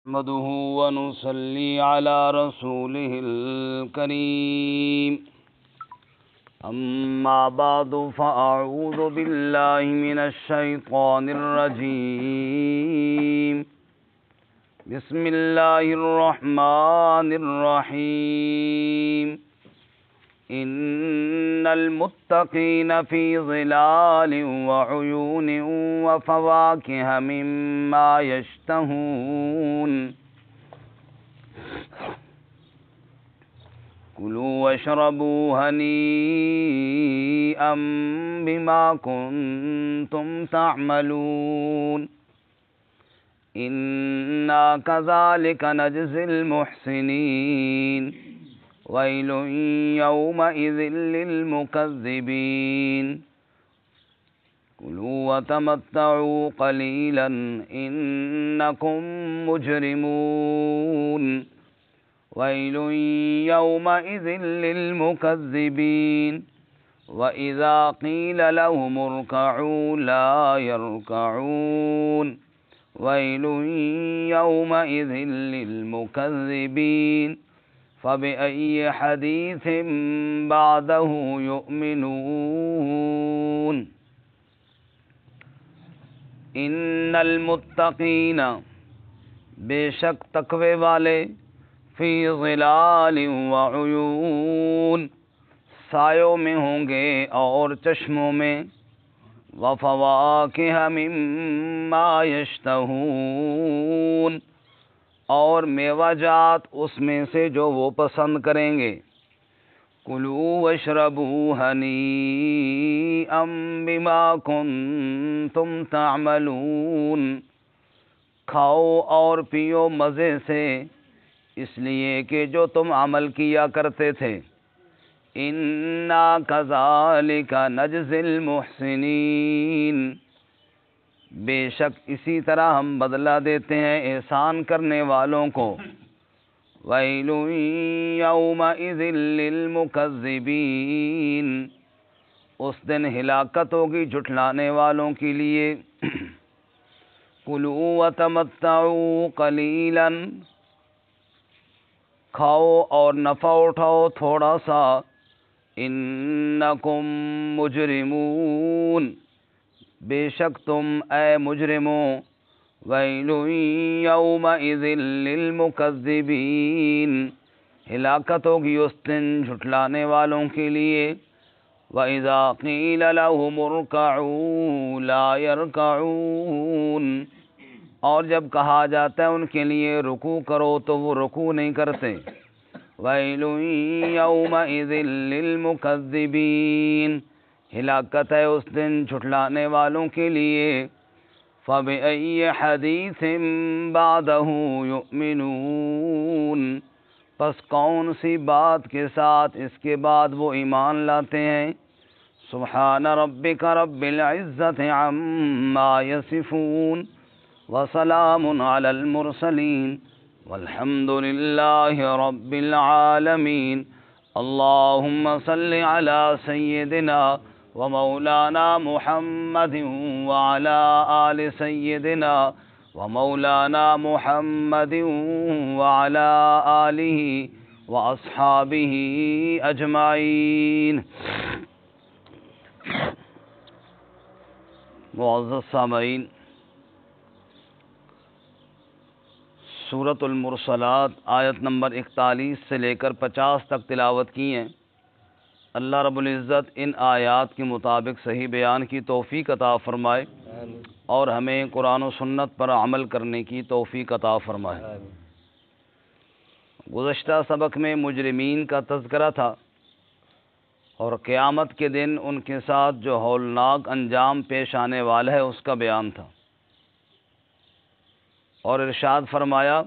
نحمده ونصلي على رسوله الكريم أما بعد فأعوذ بالله من الشيطان الرجيم بسم الله الرحمن الرحيم إن المتقين في ظلال وعيون وفواكه مما يشتهون كلوا واشربوا هنيئا بما كنتم تعملون إنا كذلك نجزي المحسنين ويل يومئذ للمكذبين كلوا وتمتعوا قليلا إنكم مجرمون ويل يومئذ للمكذبين وإذا قيل لهم اركعوا لا يركعون ويل يومئذ للمكذبين فبأي حديث بعده يؤمنون ان المتقین بے شک تقوی والے فی ظلال وعیون سایوں میں ہوں گے اور چشموں میں وفواکہ مما یشتہون اور میوہ جات اس میں سے جو وہ پسند کریں گے کلوا واشربوا ہنیئا بما کنتم تعملون کھاؤ اور پیو مزے سے اس لیے کہ جو تم عمل کیا کرتے تھے انا کذالک نجزی المحسنین بے شک اسی طرح ہم بدلہ دیتے ہیں احسان کرنے والوں کو ویل یومئذ للمکذبین اس دن ہلاکت ہوگی جھٹلانے والوں کے لیے کلوا وتمتعوا قلیلا کھاؤ اور نفع اٹھاؤ تھوڑا سا انکم مجرمون بے شک تم اے مجرموں ویل یومئذ للمکذبین ہلاکت ہوگی اس دن جھٹلانے والوں کے لیے وَإِذَا قِيلَ لَهُمُ ارْكَعُوا لَا يَرْكَعُونَ اور جب کہا جاتا ہے ان کے لیے رکوع کرو تو وہ رکوع نہیں کرتے وَيْلٌ يَوْمَئِذٍ لِّلْمُكَذِّبِينَ ہلاکت ہے اس دن جھٹلانے والوں کے لیے فَبِأَيِّ حَدِيثٍ بَعْدَهُ يُؤْمِنُونَ پس کون سی بات کے ساتھ اس کے بعد وہ ایمان لاتے ہیں سبحان ربک رب العزت عما یصفون وسلام علی المرسلین والحمد للہ رب العالمین اللہم صل علی سیدنا ومولانا محمد وعلى آل سيدنا ومولانا محمد وعلى آله وأصحابه أجمعين معزز سامعین سورۃ المرسلات آیت نمبر 41 سے لے کر 50 تک تلاوت کی ہیں اللہ رب العزت ان آیات کے مطابق صحیح بیان کی توفیق عطا فرمائے اور ہمیں قرآن و سنت پر عمل کرنے کی توفیق عطا فرمائے گزشتہ سبق میں مجرمین کا تذکرہ تھا اور قیامت کے دن ان کے ساتھ جو ہولناک انجام پیش آنے والا ہے اس کا بیان تھا اور ارشاد فرمایا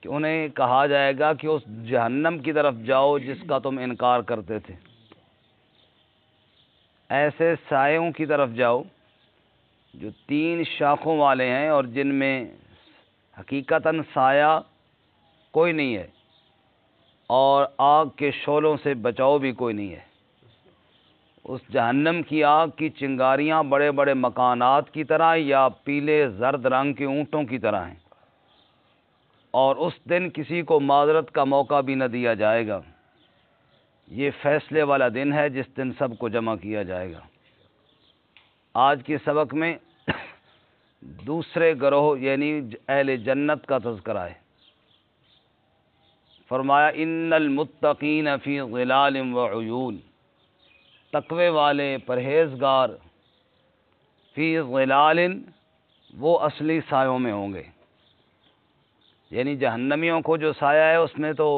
کہ انہیں کہا جائے گا کہ اس جہنم کی طرف جاؤ جس کا تم انکار کرتے تھے ایسے سایوں کی طرف جاؤ جو 3 شاخوں والے ہیں اور جن میں حقیقتاً سایہ کوئی نہیں ہے اور آگ کے شعلوں سے بچاؤ بھی کوئی نہیں ہے اس جہنم کی آگ کی چنگاریاں بڑے بڑے مکانات کی طرح یا پیلے زرد رنگ کے اونٹوں کی طرح ہیں اور اس دن کسی کو معذرت کا موقع بھی نہ دیا جائے گا۔ یہ فیصلے والا دن ہے جس دن سب کو جمع کیا جائے گا۔ آج کے سبق میں دوسرے گروہ یعنی اہل جنت کا تذکرہ ہے۔ فرمایا ان المتقین فی ظلال وعیون، تقوی والے پرہیزگار فی ظلال وہ اصلی سایوں میں ہوں گے، یعنی جہنمیوں کو جو سایہ ہے اس میں تو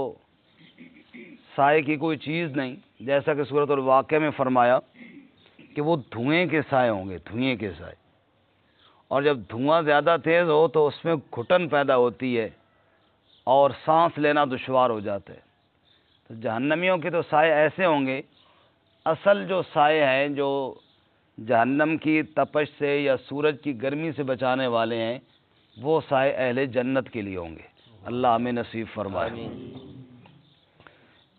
سائے کی کوئی چیز نہیں، جیسا کہ سورۃ الواقعہ میں فرمایا کہ وہ دھوئیں کے سائے ہوں گے، دھوئیں کے سائے، اور جب دھواں زیادہ تیز ہو تو اس میں گھٹن پیدا ہوتی ہے اور سانس لینا دشوار ہو جاتا ہے۔ تو جہنمیوں کے تو سائے ایسے ہوں گے، اصل جو سائے ہیں جو جہنم کی تپش سے یا سورج کی گرمی سے بچانے والے ہیں، وہ سائے اہل جنت کے لیے ہوں گے۔ اللہ ہمیں نصیب فرمائے۔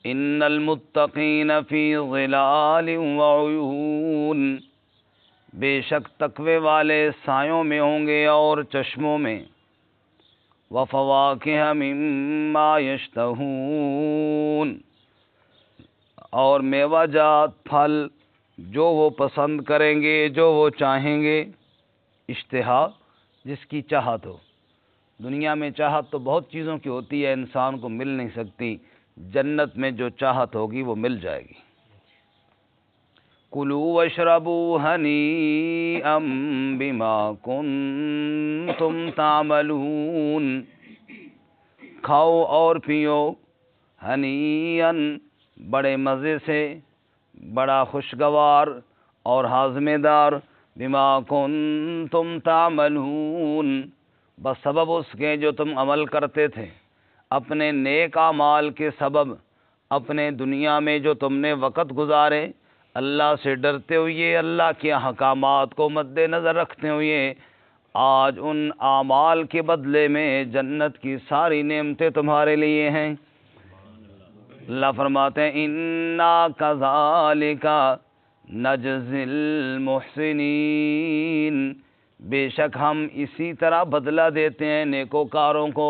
ان المتقین فی ظلال وعیون، بے شک تقوی والے سایوں میں ہوں گے اور چشموں میں، وفواکہ مما یشتہون، اور میوہ جات پھل جو وہ پسند کریں گے، جو وہ چاہیں گے۔ اشتہا جس کی چاہت ہو، دنیا میں چاہت تو بہت چیزوں کی ہوتی ہے، انسان کو مل نہیں سکتی، جنت میں جو چاہت ہوگی وہ مل جائے گی۔ کلوا واشربوا ہنیئا بما کنتم تعملون، کھاؤ اور پیو ہنیئا بڑے مزے سے، بڑا خوشگوار اور ہاضمے دار، بما کنتم تعملون بسبب اس کے جو تم عمل کرتے تھے، اپنے نیک اعمال کے سبب، اپنے دنیا میں جو تم نے وقت گزارے اللہ سے ڈرتے ہوئے، اللہ کے احکامات کو مد نظر رکھتے ہوئے، آج ان اعمال کے بدلے میں جنت کی ساری نعمتیں تمہارے لیے ہیں۔ اللہ فرماتے ہیں انا کذالک نجزی المحسنین، بے شک ہم اسی طرح بدلہ دیتے ہیں نیکوکاروں کو،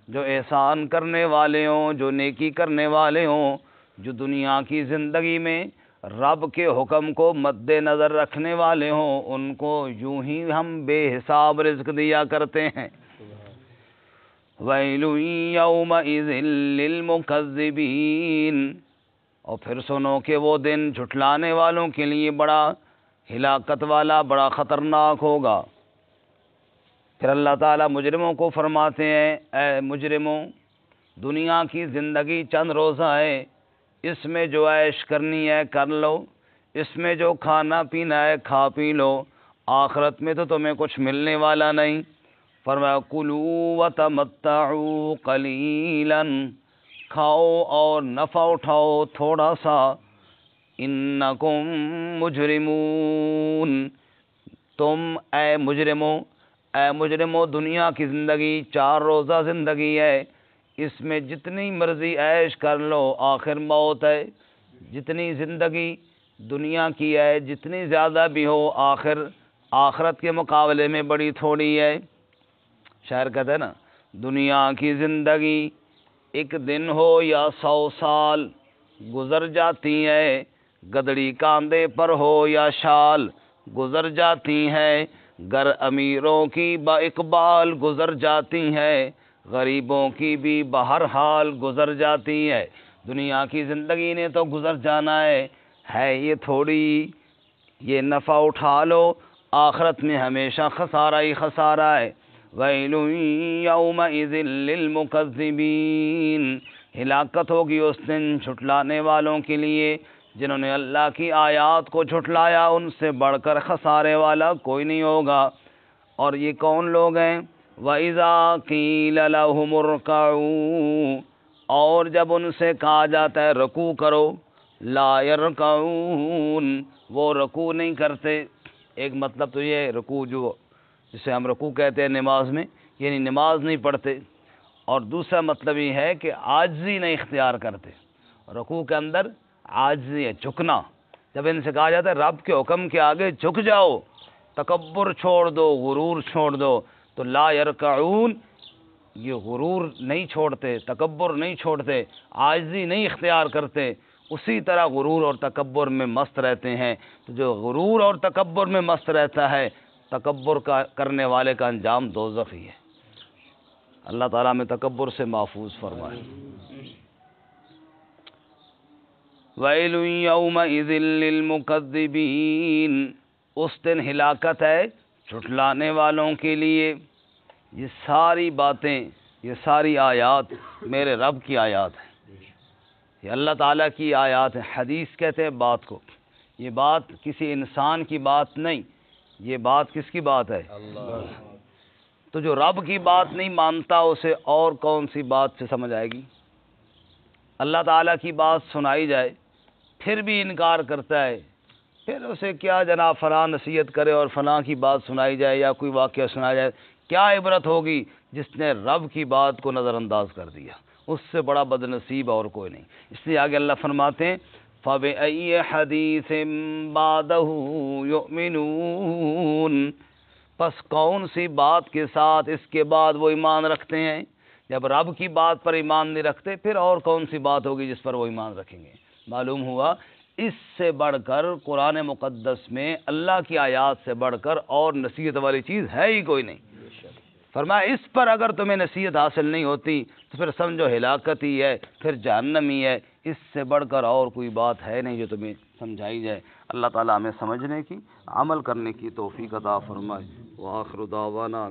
جو احسان کرنے والے ہوں، جو نیکی کرنے والے ہوں، جو دنیا کی زندگی میں رب کے حکم کو مد نظر رکھنے والے ہوں، ان کو یوں ہی ہم بے حساب رزق دیا کرتے ہیں۔ وَيْلٌ يَوْمَئِذٍ لِّلْمُكَذِّبِينَ، اور پھر سنو کہ وہ دن جھٹلانے والوں کے لیے بڑا ہلاکت والا، بڑا خطرناک ہوگا۔ پھر اللہ تعالیٰ مجرموں کو فرماتے ہیں اے مجرموں، دنیا کی زندگی چند روزہ ہے، اس میں جو عیش کرنی ہے کر لو، اس میں جو کھانا پینا ہے کھا پی لو، آخرت میں تو تمہیں کچھ ملنے والا نہیں۔ فرمایا کلوا وتمتعوا قلیلا، کھاؤ اور نفع اٹھاؤ تھوڑا سا، انکم مجرمون، تم اے مجرموں دنیا کی زندگی 4 روزہ زندگی ہے، اس میں جتنی مرضی عیش کر لو، آخر موت ہے۔ جتنی زندگی دنیا کی ہے، جتنی زیادہ بھی ہو، آخر آخرت کے مقابلے میں بڑی تھوڑی ہے۔ شاعر کہتا ہے نا، دنیا کی زندگی ایک دن ہو یا 100 سال، گزر جاتی ہے، گدڑی کاندھے پر ہو یا شال، گزر جاتی ہے، گر امیروں کی با اقبال گزر جاتی ہے، غریبوں کی بھی بہرحال گزر جاتی ہے۔ دنیا کی زندگی نے تو گزر جانا ہے یہ تھوڑی، یہ نفع اٹھا لو، آخرت میں ہمیشہ خسارہ ہی خسارہ ہے۔ وَيْلٌ يَوْمَئِذٍ لِّلْمُكَذِّبِينَ، ہلاکت ہوگی اس دن جھٹلانے والوں کے لیے، جنہوں نے اللہ کی آیات کو جھٹلایا، ان سے بڑھ کر خسارے والا کوئی نہیں ہوگا۔ اور یہ کون لوگ ہیں؟ وَإِذَا قِيلَ لَهُمُ ارْكَعُوا، اور جب ان سے کہا جاتا ہے رکوع کرو، لا يرکعون، وہ رکوع نہیں کرتے۔ ایک مطلب تو یہ ہے رکوع جو جسے ہم رکوع کہتے ہیں نماز میں، یعنی نماز نہیں پڑھتے، اور دوسرا مطلب یہ ہے کہ عاجزی نہیں اختیار کرتے۔ رکوع کے اندر عاجزی ہے، جھکنا۔ جب ان سے کہا جاتا ہے رب کے حکم کے آگے جھک جاؤ، تکبر چھوڑ دو، غرور چھوڑ دو، تو لا یرکعون یہ غرور نہیں چھوڑتے، تکبر نہیں چھوڑتے، عاجزی نہیں اختیار کرتے، اسی طرح غرور اور تکبر میں مست رہتے ہیں۔ تو جو غرور اور تکبر میں مست رہتا ہے، تکبر کرنے والے کا انجام دوزخ ہی ہے۔ اللہ تعالیٰ میں تکبر سے محفوظ فرمائے۔ وَيْلٌ يَوْمَئِذٍ لِّلْمُكَذِّبِينَ، اس دن ہلاکت ہے جھٹلانے والوں کے لیے۔ یہ ساری باتیں، یہ ساری آیات میرے رب کی آیات ہیں، یہ اللہ تعالیٰ کی آیات ہیں۔ حدیث کہتے ہیں بات کو، یہ بات کسی انسان کی بات نہیں، یہ بات کس کی بات ہے؟ اللہ۔ تو جو رب کی بات نہیں مانتا اسے اور کون سی بات سے سمجھ آئے گی؟ اللہ تعالیٰ کی بات سنائی جائے پھر بھی انکار کرتا ہے، پھر اسے کیا جناب فلاں نصیحت کرے اور فلاں کی بات سنائی جائے یا کوئی واقعہ سنایا جائے، کیا عبرت ہوگی جس نے رب کی بات کو نظر انداز کر دیا؟ اس سے بڑا بد نصیب اور کوئی نہیں۔ اس لیے آگے اللہ فرماتے ہیں فَبِأَيِّ حَدِيثٍ بَعْدَهُ يُؤْمِنُونَ، پس کون سی بات کے ساتھ اس کے بعد وہ ایمان رکھتے ہیں؟ جب رب کی بات پر ایمان نہیں رکھتے پھر اور کون سی بات ہوگی جس پر وہ ایمان رکھیں گے؟ معلوم ہوا اس سے بڑھ کر قرآن مقدس میں اللہ کی آیات سے بڑھ کر اور نصیحت والی چیز ہے ہی کوئی نہیں۔ فرمایا اس پر اگر تمہیں نصیحت حاصل نہیں ہوتی تو پھر سمجھو ہلاکت ہی ہے، پھر جہنم ہی ہے، اس سے بڑھ کر اور کوئی بات ہے نہیں جو تمہیں سمجھائی جائے۔ اللہ تعالیٰ ہمیں سمجھنے کی، عمل کرنے کی توفیق عطا فرمائے۔ وآخر دعوانا